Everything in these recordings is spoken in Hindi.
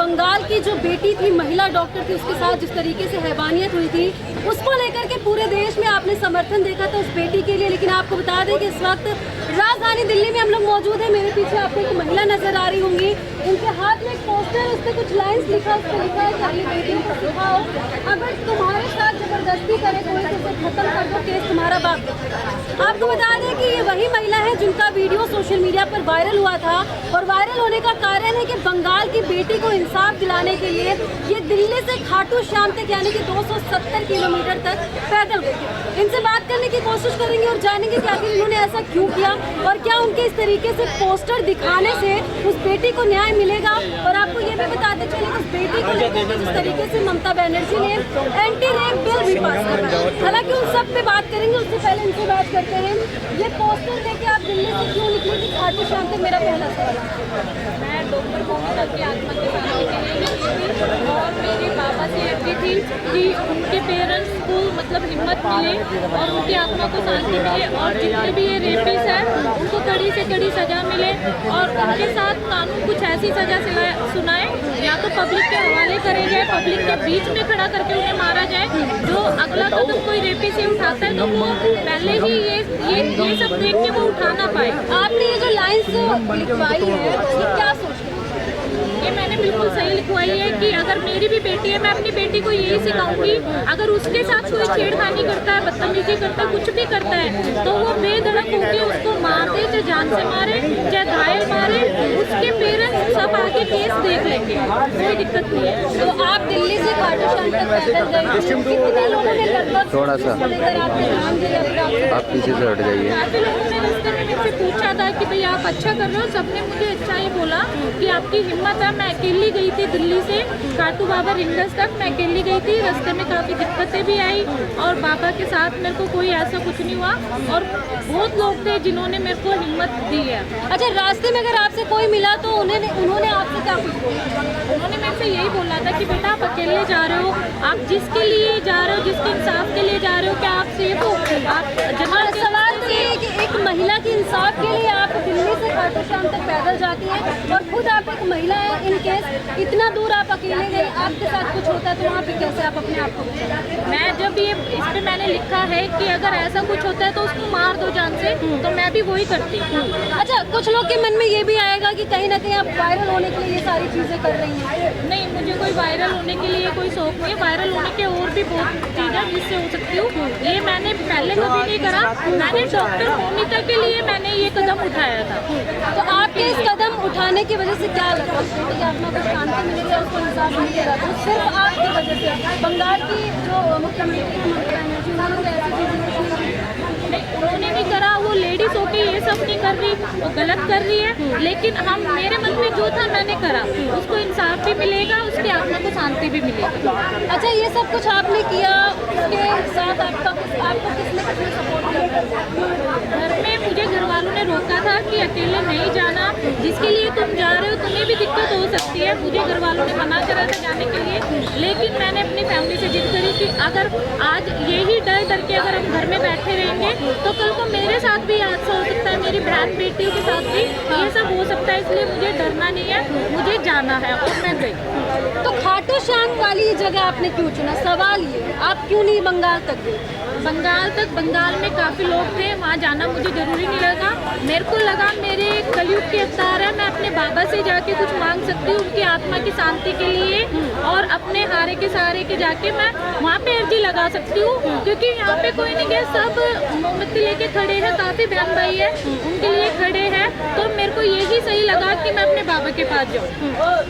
बंगाल की जो बेटी थी, महिला डॉक्टर थी, उसके साथ जिस तरीके से हैवानियत हुई थी, उसको लेकर के पूरे देश में आपने समर्थन देखा था उस बेटी के लिए। लेकिन आपको बता दें कि इस वक्त राजधानी दिल्ली में हम लोग मौजूद हैं। मेरे पीछे आपको एक महिला नजर आ रही होंगी, उनके हाथ में एक पोस्टर, उस पर कुछ लाइन्स लिखा, उस पर लिखा है कि अपनी बेटियों को सिखाओ, अगर तुम्हारे साथ जबरदस्ती करे कोई तो उसे खत्म कर दो, केस तुम्हारा बाप। आपको बता दें कि ये वही महिला है जिनका वीडियो सोशल मीडिया पर वायरल हुआ था, और वायरल होने का कारण है कि बंगाल की बेटी को इंसाफ दिलाने के लिए ये दिल्ली से खाटू श्याम तक यानी कि 270 किलोमीटर तक पैदल गई। इनसे बात करने की कोशिश करेंगे और जानेंगे कि आखिर इन्होंने ऐसा क्यों किया और क्या उनके इस तरीके से पोस्टर दिखाने से उस बेटी को न्याय मिलेगा। और आपको ये भी बताते चले कि उस बेटी को लेकर जिस तरीके से ममता बनर्जी ने एंटी रेप बिल भी पास करा, हालांकि उन सब पे बात करेंगे। उससे पहले इनसे बात करते हैं, ये पोस्टर लेके आप दिल्ली से क्यों निकले कि खाटू श्याम तक? मेरा पहला सवाल। मैं डॉक्टर मोमिना की आत्मा की शांति के लिए निकली थी और मेरे पापा से अर्जी थी कि उनके पेरेंट्स को मतलब हिम्मत मिले और उनकी आत्मा को शांति मिले, और जितने भी ये रेपिस्ट है उनको कड़ी से कड़ी सजा मिले, और उनके साथ कानून कुछ ऐसी सजा सुनाए, या तो पब्लिक के हवाले करे जाए, पब्लिक के बीच में खड़ा करके उन्हें मारा जाए। जो अगला कदम कोई रेपिस्ट से उठाता है तो वो पहले ही ये सब देख के वो उठा ना पाए। आपने ये जो लाइन्स लिखवाई है ये क्या सोच रहे हैं? ये मैंने बिल्कुल सही लिखवाई है कि अगर मेरी भी बेटी है, मैं अपनी बेटी को यही सिखाऊंगी, अगर उसके साथ कोई छेड़खानी करता है, बदतमीजी करता है, कुछ भी करता है, तो वो बेधड़क होकर उसको मार दे, चाहे जान से मारे, चाहे घायल मारे, उसके पेरेंट्स सब आके केस देख लेंगे, कोई दिक्कत नहीं है। तो आप दिल्ली से खाटू श्याम तक पैदल गए, कितने लोगों ने लगभग थोड़ा सा आपने ध्यान दिया? आप पीछे से हट जाइए। काफी लोगों ने रास्ते में मुझसे पूछा था कि भाई आप अच्छा कर रहे हो, सबने मुझे अच्छा ही बोला कि आपकी हिम्मत है। मैं अकेली गई थी दिल्ली से खाटू बाबा रिंगस तक, मैं अकेली गई थी, रास्ते में काफ़ी दिक्कतें भी आई और बाबा के साथ मेरे को कोई ऐसा कुछ नहीं हुआ, और बहुत लोग थे जिन्होंने मेरे को हिम्मत दी है। अच्छा, रास्ते में अगर आपसे कोई मिला तो उन्होंने आपसे क्या कुछ बोला? उन्होंने मेरे से यही बोला था कि बेटा आप अकेले जा रहे हो, आप जिसके लिए जा रहे हो, जिसके इंसाफ के लिए जा रहे हो, क्या आप सेफ हो? आप जमा सवाल तो ये है कि एक महिला के इंसाफ के लिए आप दिल्ली से खाटू श्याम तक पैदल जाती हैं, और खुद आप एक महिला है, इन केस इतना दूर आप अकेले गए, आपके साथ कुछ होता है तो वहाँ पे कैसे आप अपने आप को बचाएं? मैं जब ये इस पे मैंने लिखा है कि अगर ऐसा कुछ होता है तो उसको मार दो जान से, तो मैं भी वही करती हूँ। अच्छा, कुछ लोग के मन में ये भी आएगा कि कहीं ना कहीं आप वायरल होने के लिए ये सारी चीज़ें कर रही हैं। नहीं, मुझे कोई वायरल होने के लिए कोई शौक नहीं है। वायरल होने के और भी बहुत चीज़ है जिससे हो सकती हूँ। ये मैंने पहले कभी नहीं करा, मैंने डॉक्टर मोमिता के लिए मैंने ये कदम उठाया था। तो आपके इस कदम उठाने की वजह से क्या लगा? कि आपको कुछ शांति मिलेगा, उसको इंसाफ मिलेगा, तो सिर्फ आपकी वजह से बंगाल की जो मुख्यमंत्री हैं ममता बनर्जी, उन्होंने ऐसी चीज़ें नहीं, उन्होंने नहीं करा, वो लेडीज होके ये सब नहीं कर रही, वो गलत कर रही है, लेकिन हम मेरे मन में जो था मैंने करा, उसको इंसाफ भी मिलेगा, उसकी आत्मा को शांति भी मिलेगी। अच्छा, ये सब कुछ आपने किया, उसके साथ आपको किसने सपोर्ट किया? घर में मुझे घर वालों ने रोका था कि अकेले नहीं जाना, जिसके लिए तुम जा रहे हो तुम्हें भी दिक्कत हो सकती है, मुझे घर वालों ने मना करा था जाने के लिए, लेकिन मैंने अपनी फैमिली से जिद करी कि अगर आज यही डर के अगर हम घर में बैठे रहेंगे तो कल को मेरे साथ भी हादसा हो सकता है, मेरी बहन बेटियों के साथ भी ये सब हो सकता है, इसलिए मुझे डरना नहीं है, मुझे जाना है, और मैं गई। तो खाटू श्याम वाली जगह आपने क्यों चुना? सवाल ये, आप क्यों नहीं बंगाल तक गए? बंगाल में काफ़ी लोग थे, वहाँ जाना मुझे ज़रूरी नहीं लगा। मेरे को लगा मेरे कलयुग के अवतार है, मैं अपने बाबा से जाके कुछ मांग सकती हूँ उनकी आत्मा की शांति के लिए, और अपने हारे के सहारे के जाके मैं वहाँ पे अर्जी लगा सकती हूँ, क्योंकि यहाँ पे कोई नहीं है, सब मोमबत्ती लेके खड़े हैं, काफ़ी बहन भाई है उनके लिए खड़े हैं, तो मेरे को यही सही लगा कि मैं अपने बाबा के पास जाऊँ।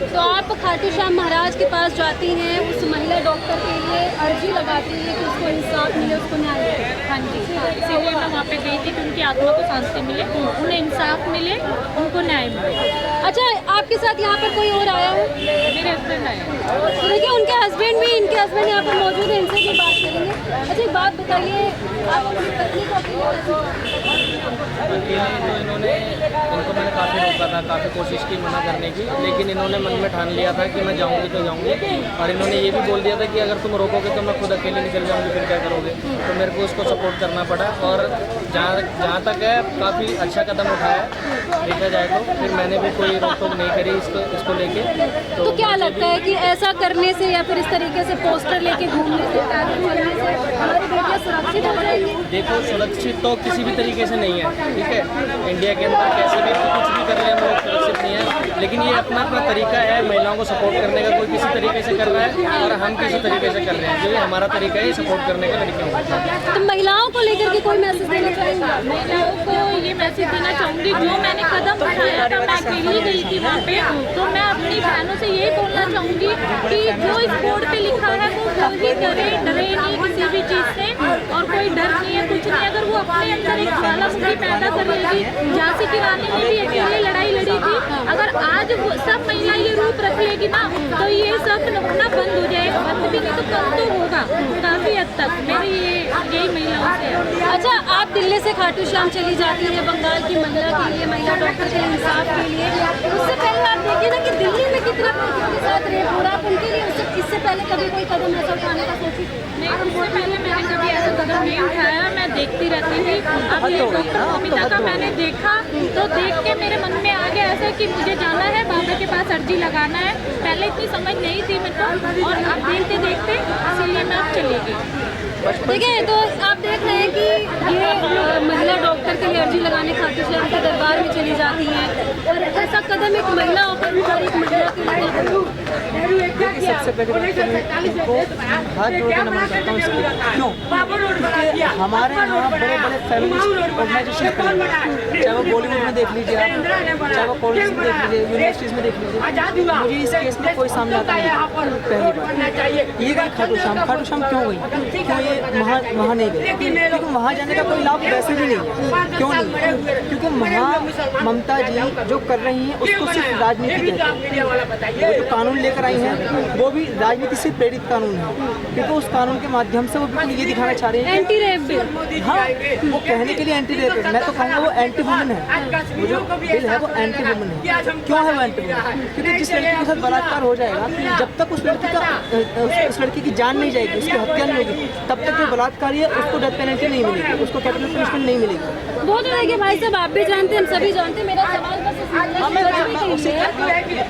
तो आप खाटू श्याम महाराज के पास जाती हैं, उस महिला डॉक्टर के लिए अर्जी लगाती हैं कि उसको इंसाफ मिले, उसको न्याय मिले। हाँ जी, इसीलिए मैं वहाँ पे गई थी कि उनकी आत्मा को शांति मिले, उन्हें इंसाफ मिले, उनको न्याय मिले। अच्छा, आपके साथ यहाँ पर कोई और आया है? मेरे हस्बैंड आए। तो देखिए, उनके हस्बैंड भी, इनके हस्बैंड यहाँ पर मौजूद है, इनसे भी बात करेंगे। अच्छा एक बात बताइए, आप अपनी पत्नी को अकेले तो इनको मैंने काफ़ी रोका था, काफ़ी कोशिश की मना करने की, लेकिन इन्होंने मन में ठान लिया था कि मैं जाऊंगी तो जाऊंगी। और इन्होंने ये भी बोल दिया था कि अगर तुम रोकोगे तो मैं खुद अकेले निकल जाऊंगी, फिर क्या करोगे। तो मेरे को उसको सपोर्ट करना पड़ा और जहाँ तक है काफ़ी अच्छा कदम उठाया देखा जाए तो। फिर मैंने भी कोई रोक टोक नहीं करी इसको लेके। तो क्या लगता है कि ऐसा करने से या फिर इस तरीके से पोस्टर लेके घूमने से, पैदल चलने से हमारी बेटियाँ सुरक्षित हो जाएंगी? देखो, सुरक्षित तो किसी भी तरीके से नहीं है, ठीक है। इंडिया के अंदर कैसे भी कुछ भी कर रहे हैं हम लोग सुरक्षित नहीं है, लेकिन ये अपना अपना तरीका है महिलाओं को सपोर्ट करने का। कोई किसी तरीके से कर रहा है और हम किसी तरीके से कर रहे हैं, जो ये हमारा तरीका है सपोर्ट करने का लड़कियों को। तो महिलाओं को लेकर के कोई मैसेज देना चाहेंगे? महिलाओं को ये मैसेज देना चाहूँगी, जो मैंने कदम उठाया था, मैं अकेली गई थी वहाँ पे, तो मैं अपनी बहनों से यही बोलना चाहूँगी कि जो इस बोर्ड पे लिखा है वो वही करे, डरे नहीं किसी भी चीज़ से, और कोई डर नहीं है, कुछ नहीं। अगर वो अपने अंदर एक ज्वालामुखी पैदा कर लेगी, झांसी की रानी ने भी अकेले लड़ाई लड़ी थी, अगर आज वो सब महिला ये रूप रख लेगी ना, तो ये सब होना बंद हो जाएगा। बंद भी नहीं तो कम तो होगा काफ़ी हद तक। मेरी यही महिलाओं से है। अच्छा, आप दिल्ली से खाटू श्याम चली जाती है बंगाल की महिला के लिए, महिला डॉक्टर के इंसाफ के लिए। उससे पहले आप देखिए ना कि दिल्ली में कितने लड़कियों के साथ रेप हो रहा है, उनके लिए इससे पहले कभी कोई कदम ऐसा उठाने का सोची? नहीं, उससे पहले मैंने कभी ऐसा कदम नहीं उठाया, मैं देखती रहती थी। अब ये डॉक्टर बबीता का मैंने देखा तो देख के मेरे मन में आ गया ऐसा कि मुझे जाना है, बाबा के पास अर्जी लगाना है। पहले इतनी समझ नहीं थी मेरे को, और अब देखते देखते इसीलिए मैं अब चली गई। देखिए, तो आप देख रहे हैं कि ये महिला डॉक्टर के लिए अर्जी लगाने खाटू श्याम के दरबार में चली जाती हैं, और ऐसा कदम एक महिला होकर और एक महिला के लिए सबसे पहले इनको हाथ जोड़ के नमन करता हूँ। क्यों? क्योंकि हमारे यहाँ बड़े बड़े फेमिनिस्ट ऑर्गेनाइजेशन हैं, चाहे वो बॉलीवुड में देख लीजिए आप, चाहे वो कॉलेज में देख लीजिए, यूनिवर्सिटीज़ में देख लीजिए, मुझे इस केस में कोई सामने आता नहीं। पहली बात ये गई खाटू श्याम क्यों गई? क्यों ये वहाँ नहीं गई? क्योंकि वहाँ जाने का कोई लाभ वैसे भी नहीं है। क्यों नहीं? क्योंकि वहाँ ममता जी जो कर रही हैं उसको सिर्फ राजनीति कहते हैं। वो जो कानून लेकर आई हैं वो भी राजनीति से प्रेरित कानून है, क्योंकि उस कानून के माध्यम से वो बिल्कुल ये दिखाना चाह रहे हैं एंटी रेप बिल। हाँ, वो कहने के लिए एंटी रेप है, मैं तो कहूँगा वो एंटी वुमन है। वो जो बिल है वो एंटी वुमन है। क्यों है वो एंटी वुमन? क्योंकि जिस लड़की के साथ बलात्कार हो जाएगा, जब तक उस लड़की की जान नहीं जाएगी, उसकी हत्या नहीं होगी, तब तक जो बलात्कारी है उसको डेथ पेनल्टी नहीं मिलेगी, उसको कैपिटल पनिशमेंट नहीं मिलेगी। बहुत है भाई साहब, आप भी जानते हैं, हम सभी जानते हैं। मेरा सवाल बस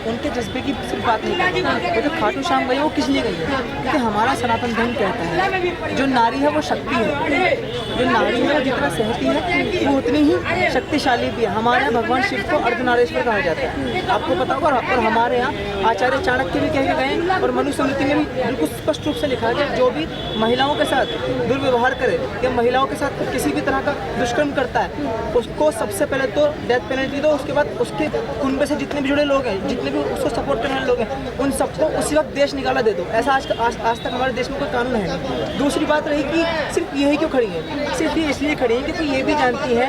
उनके जज्बे की सिर्फ बात नहीं करता। वो जो खाटू श्याम गई वो किस लिए गई है? क्योंकि हमारा सनातन धर्म कहता है जो नारी है वो शक्ति है, जो नारी है वो जितना सहती है वो उतनी ही शक्तिशाली भी है। हमारे यहाँ भगवान शिव को अर्धनारेश्वर कहा जाता है, आपको पता होगा। और हमारे यहाँ आचार्य चाणक्य भी कह के गए, और मनुस्मृति में भी बिल्कुल स्पष्ट रूप से लिखा है कि जो भी महिलाओं के साथ दुर्व्यवहार करे या महिलाओं के साथ किसी भी तरह का दुष्कर्म करता है उसको सबसे पहले तो डेथ पेनल्टी दो, उसके बाद उसके कुनबे से जितने भी जुड़े लोग हैं, जितने भी उसको सपोर्ट करने वाले लोग हैं, उन सबको उसी वक्त देश निकाला दे दो। ऐसा आज तक हमारे देश में कोई कानून है नहीं। दूसरी बात रही कि सिर्फ यही क्यों खड़ी है? सिर्फ ये इसलिए खड़ी है क्योंकि ये भी जानती है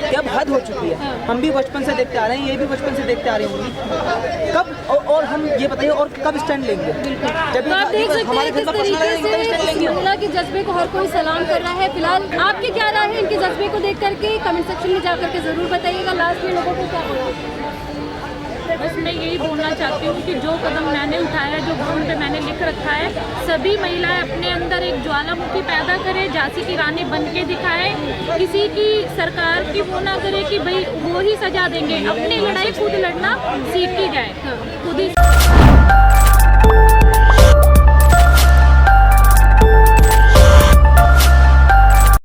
कि अब हद हो चुकी है। हम भी बचपन से देखते आ रहे हैं, ये भी बचपन से देखते आ रही होंगी। कब और हम ये बताइए और कब स्टैंड लेंगे? जब आप देख सकते हैं किस तरीके से महिला के जज्बे को हर कोई सलाम कर रहा है। फिलहाल आपकी क्या राय है इनके जज्बे को देख करके? कमेंट सेक्शन में जाकर के जरूर बताइएगा। लास्ट में लोगों को क्या बोला? बस मैं यही बोलना चाहती हूँ कि जो कदम मैंने उठाया, जो बोर्ड पे मैंने लिख रखा है, सभी महिलाएं अपने अंदर एक ज्वालामुखी पैदा करें, झांसी की रानी बन के दिखाएं। किसी की सरकार की वो ना करे कि भाई वो ही सजा देंगे, अपनी लड़ाई खुद लड़ना सीख ही जाए, खुद ही।